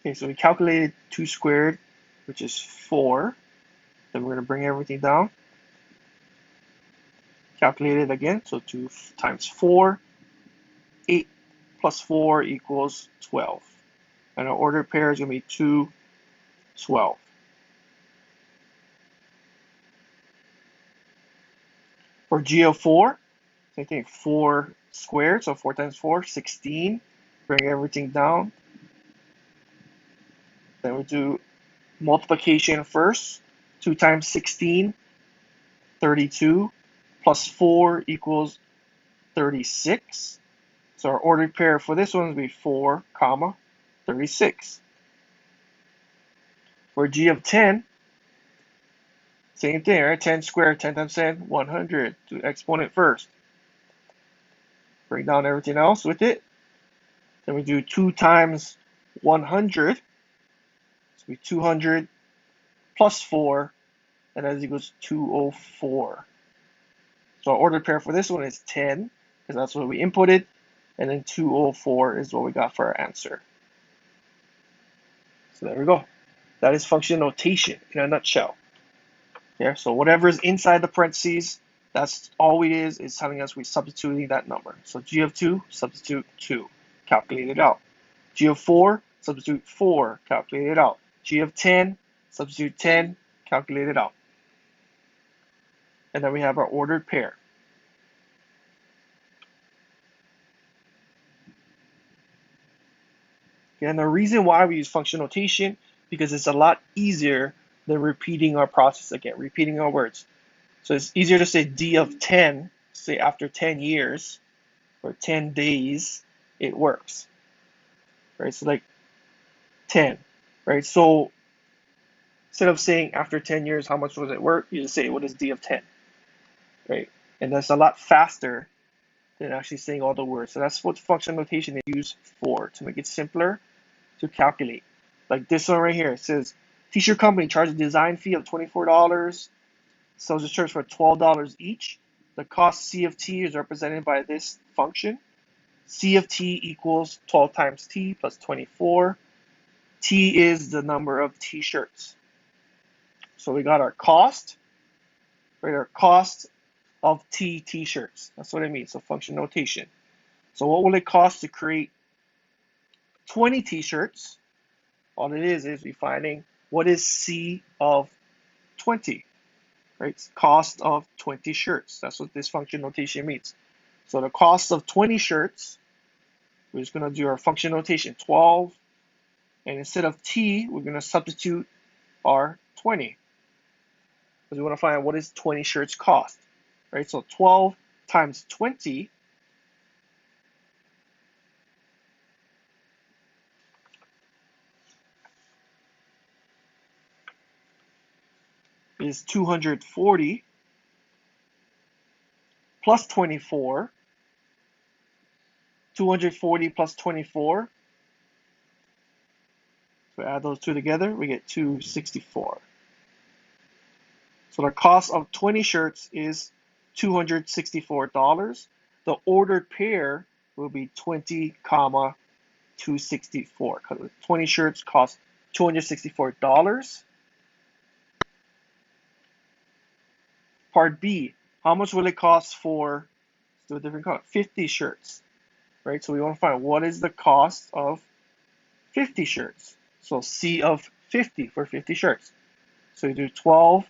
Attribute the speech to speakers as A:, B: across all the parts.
A: Okay, so we calculated 2 squared, which is 4. Then we're going to bring everything down. Calculate it again. So 2 times 4, 8 plus 4 equals 12. And our ordered pair is going to be 2, 12. For G of 4, same thing, 4 squared, so 4 times 4, 16. Bring everything down. Then we do multiplication first. 2 times 16, 32. Plus 4 equals 36. So our ordered pair for this one will be 4, comma, 36. For G of 10, same thing, right? 10 squared, 10 times 10, 100. Do exponent first. Bring down everything else with it. Then we do 2 times 100. So we 200 plus 4, and that equals 204. So our ordered pair for this one is 10, because that's what we inputted, and then 204 is what we got for our answer. So there we go. That is function notation in a nutshell. Yeah, so whatever is inside the parentheses, that's all it is telling us we're substituting that number. So G of 2, substitute 2, calculate it out. G of 4, substitute 4, calculate it out. G of 10, substitute 10, calculate it out. And then we have our ordered pair. And the reason why we use function notation, because it's a lot easier than repeating our process again, repeating our words. So it's easier to say D of 10, say after 10 years or 10 days, it works. Right? So like 10, right? So instead of saying after 10 years, how much was it worth, you just say, what is D of 10, right? And that's a lot faster than actually saying all the words. So that's what function notation is used for, to make it simpler to calculate. Like this one right here, it says, t-shirt company charges a design fee of $24, sells the shirts for $12 each. The cost C of T is represented by this function. C of T equals 12 times T plus 24. T is the number of t-shirts. So we got our cost, right? Our cost of t-shirts. That's what it means, so function notation. So what will it cost to create 20 t-shirts? All it is we finding what is C of 20, right? It's cost of 20 shirts. That's what this function notation means. So the cost of 20 shirts, we're just going to do our function notation, 12, and instead of T, we're going to substitute our 20. Because we want to find out what is 20 shirts cost, right? So 12 times 20 is 240 plus 24. 240 plus 24. So add those two together, we get 264. So the cost of 20 shirts is $264. The ordered pair will be 20, comma, 264. Because 20 shirts cost $264. Part B, how much will it cost for, let's do a different color, 50 shirts, right? So we want to find what is the cost of 50 shirts. So C of 50 for 50 shirts. So you do 12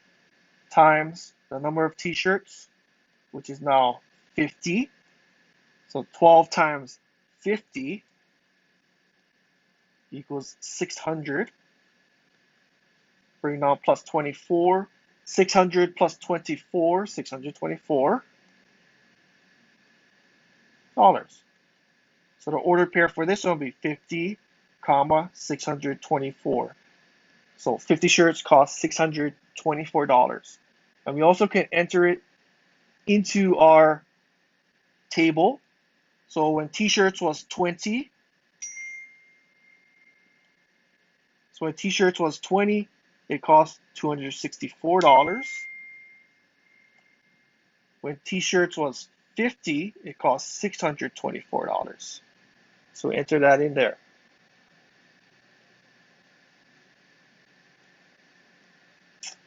A: times the number of t-shirts, which is now 50. So 12 times 50 equals 600. Bring down plus 24. 600 plus 24, $624. So the ordered pair for this one will be 50, comma, 624. So 50 shirts cost $624. And we also can enter it into our table. So when t-shirts was 20, it cost $264. When t-shirts was 50, it cost $624. So enter that in there.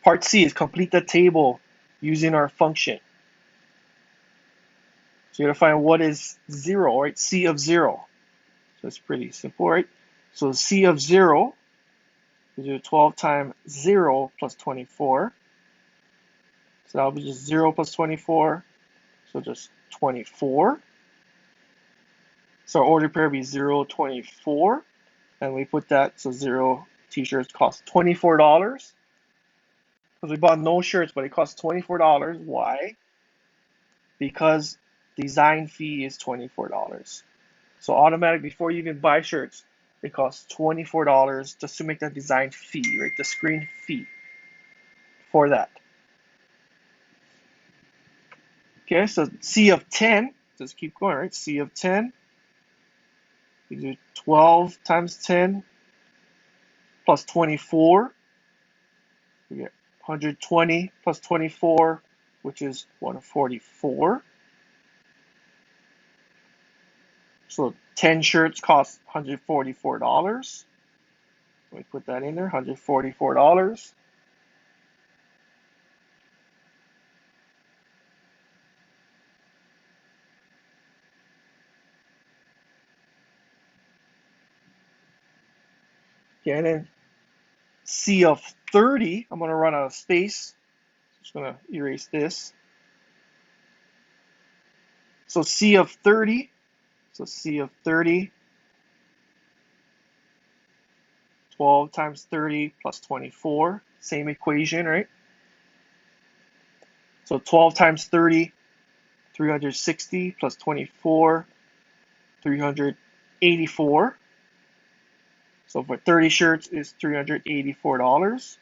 A: Part C is complete the table using our function. So you gotta find what is 0, right? C of 0. So it's pretty simple, right? So C of 0, we do 12 times 0 plus 24. So that'll be just 0 plus 24. So just 24. So our order pair will be 0, 24. And we put that, so 0 t-shirts cost $24. Because we bought no shirts, but it costs $24. Why? Because design fee is $24. So automatically, before you even buy shirts, it costs $24 just to make that design fee, right? The screen fee for that. Okay, so C of 10, just keep going, right? C of 10, we do 12 times 10 plus 24. We get 120 plus 24, which is 144. So 10 shirts cost $144. We put that in there, $144. Okay, and then C of 30, I'm going to run out of space. Just going to erase this. So C of 30, 12 times 30 plus 24, same equation, right? So 12 times 30, 360 plus 24, 384. So for 30 shirts is $384.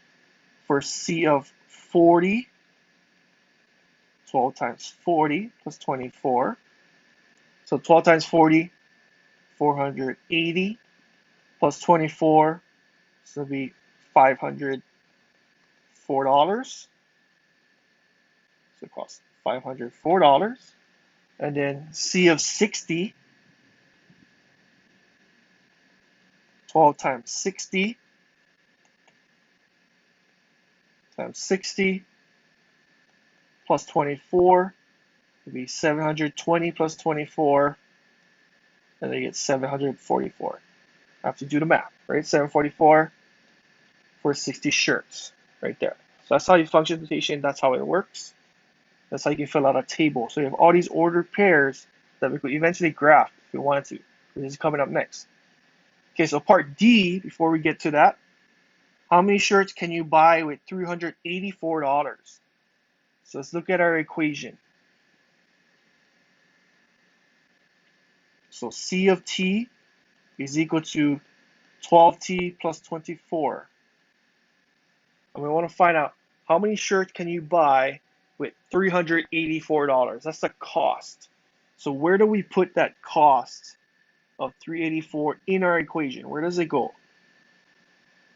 A: For C of 40, 12 times 40 plus 24. So 12 times 40, 480 plus 24, so it'll be $504. So it costs $504. And then C of 60, 12 times 60 times 60 plus 24 would be 720 plus 24, and they get 744. I have to do the math, right? 744 for 60 shirts, right there. So that's how you function notation. That's how it works. That's how you can fill out a table. So you have all these ordered pairs that we could eventually graph if we wanted to. This is coming up next. Okay, so part D, before we get to that, how many shirts can you buy with $384? So let's look at our equation. So C of T is equal to 12T plus 24. And we want to find out how many shirts can you buy with $384? That's the cost. So where do we put that cost of 384 in our equation? Where does it go?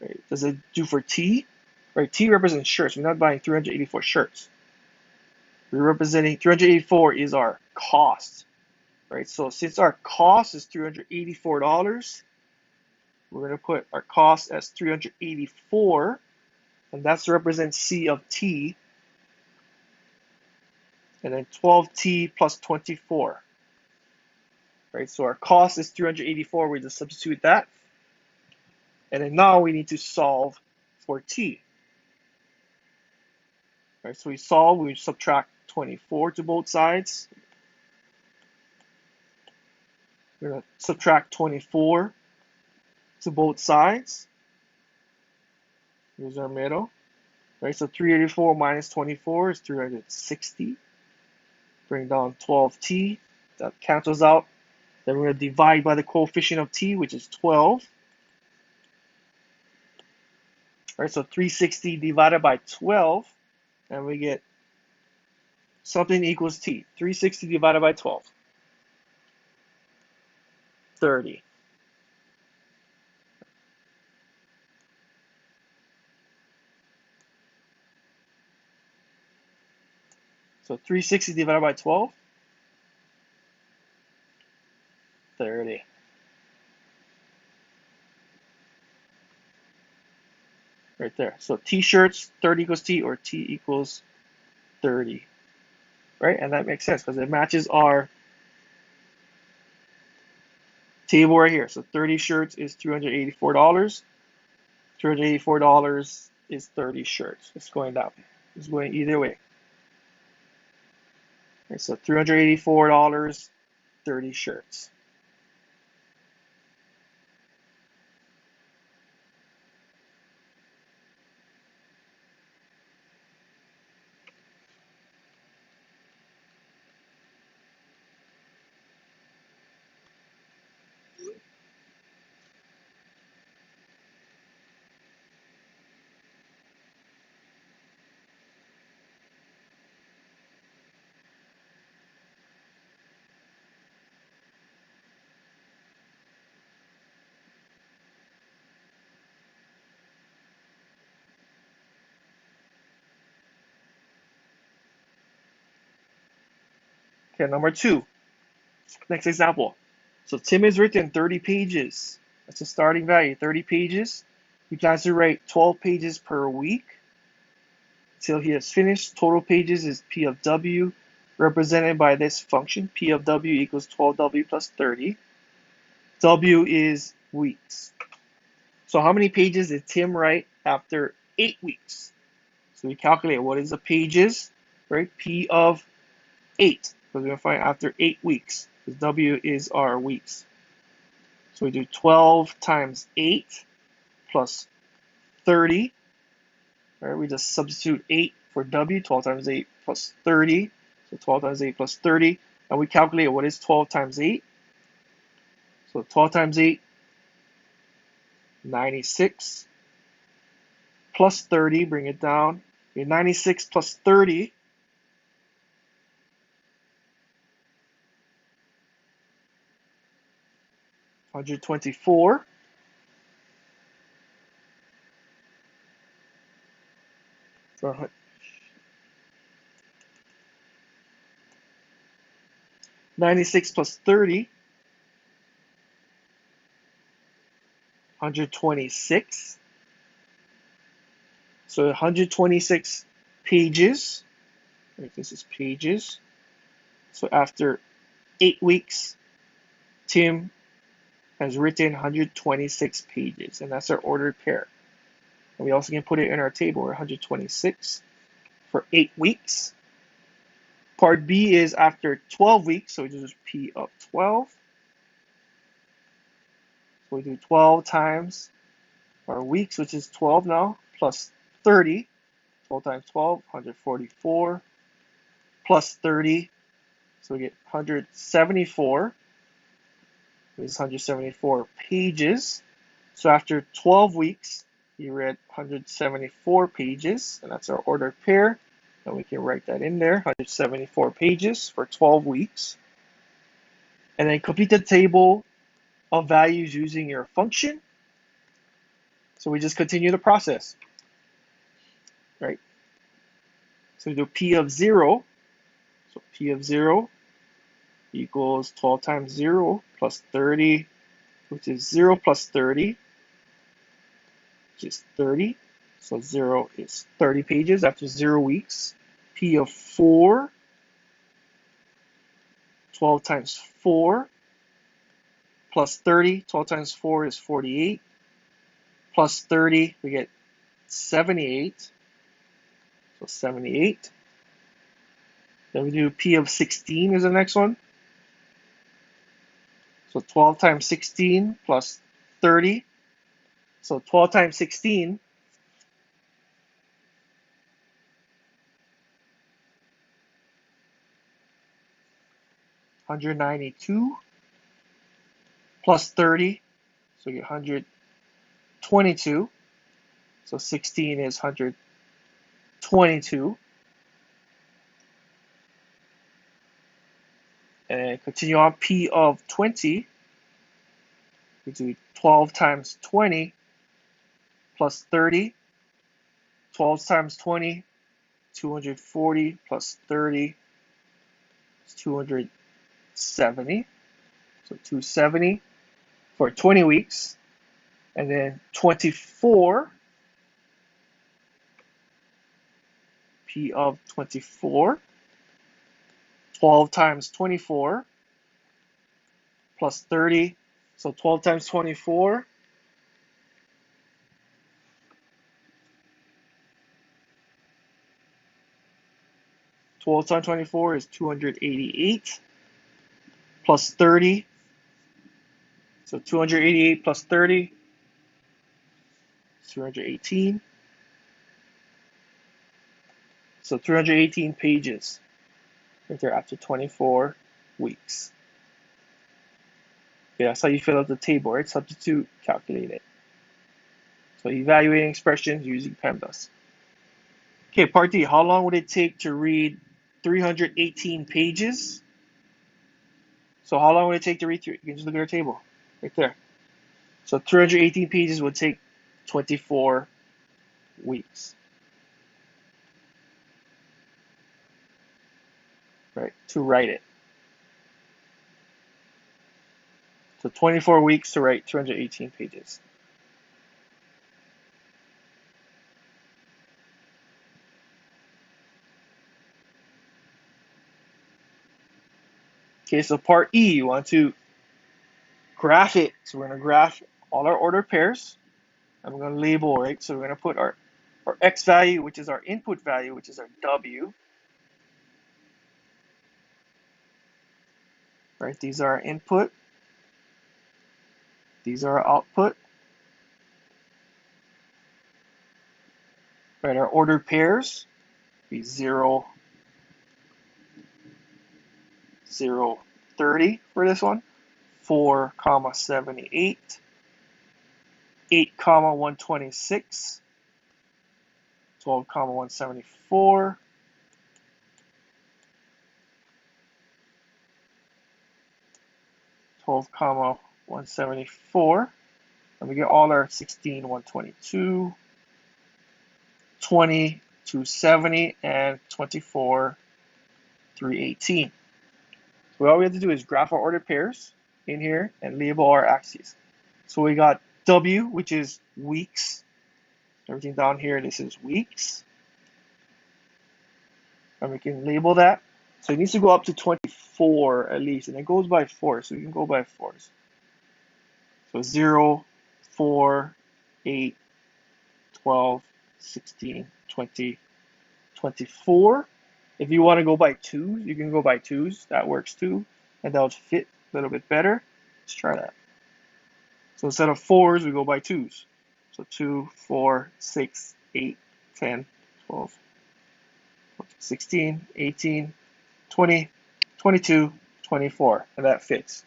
A: Right? Does it do for T? Right? T represents shirts. We're not buying 384 shirts. We're representing 384 is our cost. Right? So since our cost is $384, we're going to put our cost as 384, and that's represents C of T, and then 12T plus 24. Right? So our cost is 384. We just substitute that. And then now we need to solve for T. Right? So we subtract 24 to both sides. We're going to subtract 24 to both sides. Here's our middle. Right? So 384 minus 24 is 360. Bring down 12T. That cancels out. Then we're going to divide by the coefficient of T, which is 12. Right? So 360 divided by 12, and we get something equals T. 360 divided by 12. 30. So 360 divided by 12, 30. right there. So t-shirts, 30 equals t, or t equals 30, right? And that makes sense because it matches our table right here. So 30 shirts is $384. $384 is 30 shirts. It's going down. It's going either way. Right, so $384, 30 shirts. Okay, number 2. Next example. So Tim has written 30 pages. That's a starting value, 30 pages. He plans to write 12 pages per week till he has finished. Total pages is P of W, represented by this function. P of W equals 12W plus 30. W is weeks. So how many pages did Tim write after 8 weeks? So we calculate what is the pages, right? P of 8, because we're going to find after 8 weeks, because W is our weeks. So we do 12 times 8 plus 30. Right? We just substitute 8 for W, 12 times 8 plus 30. So 12 times 8 plus 30. And we calculate what is 12 times 8. So 12 times 8, 96. Plus 30, bring it down. 96 plus 30. 124. So 96 plus 30, 126. So 126 pages. Right, this is pages. So after 8 weeks, Tim has written 126 pages, and that's our ordered pair. And we also can put it in our table, 126 for 8 weeks. Part B is after 12 weeks, so we do P of 12. So we do 12 times our weeks, which is 12 now, plus 30. 12 times 12, 144, plus 30, so we get 174. This is 174 pages. So after 12 weeks, you read 174 pages, and that's our ordered pair. And we can write that in there, 174 pages for 12 weeks. And then complete the table of values using your function. So we just continue the process, right? So we do P of 0. So P of 0 equals 12 times 0 plus 30, which is 0 plus 30, which is 30. So 0 is 30 pages after 0 weeks. P of 4, 12 times 4, plus 30. 12 times 4 is 48. Plus 30, we get 78. So 78. Then we do P of 16 is the next one. So 12 times 16 plus 30. So 12 times 16, 192, plus 30, so you get 122. So 16 is 122. And continue on, P of 20. We do 12 times 20 plus 30. 12 times 20, 240 plus 30 is 270. So 270 for 20 weeks. And then 24 P of 24. 12 times 24 plus 30. So 12 times 24. Twelve times 24 is 288 plus 30. So 288 plus 30 is 318. So 318 pages right there after 24 weeks. Okay, that's how you fill out the table, right? Substitute, calculate it. So evaluating expressions using PEMDAS. Okay, part D. How long would it take to read 318 pages? So how long would it take to read through? You can just look at our table right there. So 318 pages would take 24 weeks, right, to write it. So 24 weeks to write 318 pages. Okay, so part E, you want to graph it. So we're going to graph all our ordered pairs. And we're going to label, right? So we're going to put our X value, which is our input value, which is our W. Right, these are our input. These are our output. Right, our ordered pairs be 0, 0, 30 for this one. 4, 78, 8, 126, 12, 174, 12, 174, and we get all our 16, 122, 20, 270, and 24, 318. So all we have to do is graph our ordered pairs in here and label our axes. So we got W, which is weeks. Everything down here, this is weeks. And we can label that. So it needs to go up to 24 at least, and it goes by 4, so we can go by 4s. So 0, 4, 8, 12, 16, 20, 24. If you want to go by 2s, you can go by 2s. That works too, and that would fit a little bit better. Let's try that. So instead of 4s, we go by 2s. So 2, 4, 6, 8, 10, 12, 16, 18, 20, 22, 24, and that fits.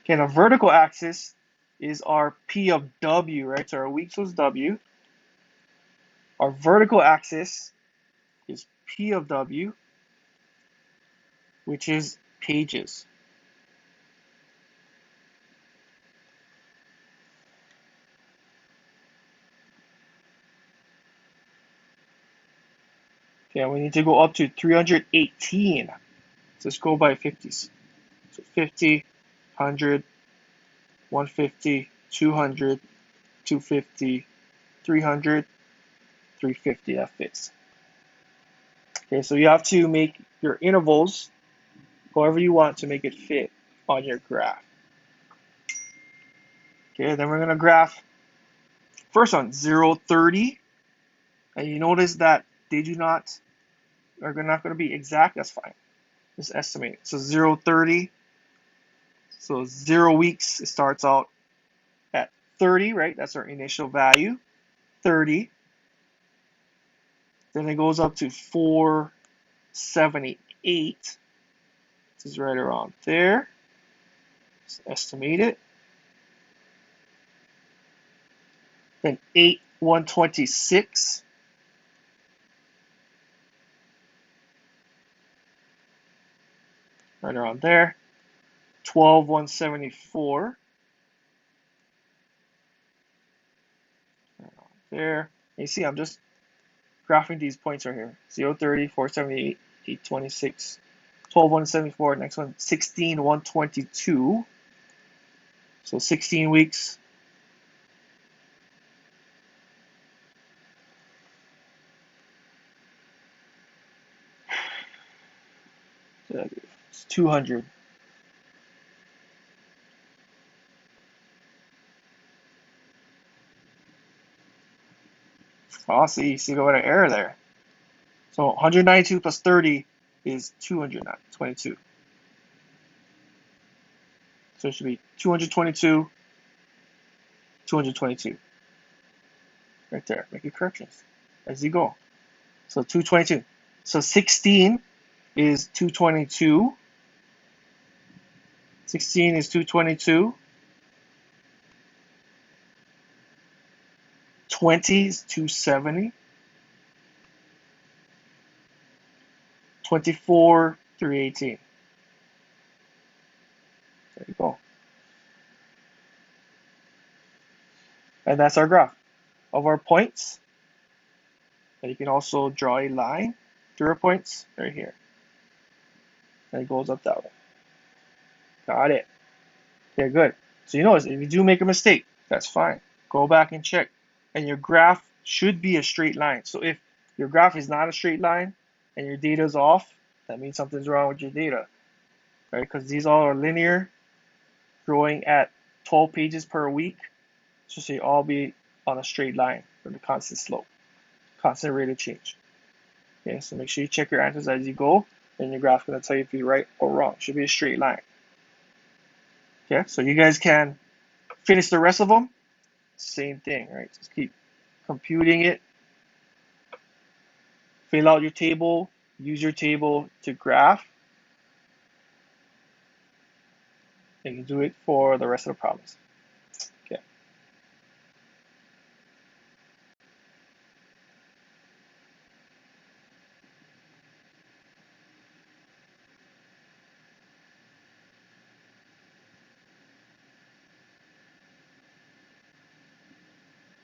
A: Okay, the vertical axis is our P of W, right? So our weeks was W. Our vertical axis is P of W, which is pages. Okay, we need to go up to 318. So let's go by 50s. So 50, 100, 150, 200, 250, 300, 350. That fits. Okay, so you have to make your intervals however you want to make it fit on your graph. Okay, then we're going to graph first on 0, 30. And you notice that they are not going to be exact. That's fine. Just estimate. So 0, 30. So 0 weeks, it starts out at 30, right? That's our initial value, 30. Then it goes up to 478. This is right around there. Let's estimate it. Then 8, 126. Right around there. 12, 174. Right around there. And you see, I'm just graphing these points right here. 0, 30, 478, 826, 12, 174. Next one, 16, 122. So 16 weeks. 200. Oh, see, got an error there. So 192 plus 30 is 222. So it should be 222, 222. Right there. Make your corrections as you go. So 222. So 16 is 222. 16 is 222. 20 is 270. 24, 318. There you go. And that's our graph of our points. And you can also draw a line through our points right here. And it goes up that way. Got it. Okay, good. So you notice if you do make a mistake, that's fine. Go back and check. And your graph should be a straight line. So if your graph is not a straight line and your data is off, that means something's wrong with your data, right? Because these all are linear, growing at 12 pages per week. So they all be on a straight line with a constant slope, constant rate of change. Okay, so make sure you check your answers as you go, and your graph is going to tell you if you're right or wrong. It should be a straight line. Okay, so you guys can finish the rest of them. Same thing, right? Just keep computing it. Fill out your table. Use your table to graph. And you do it for the rest of the problems.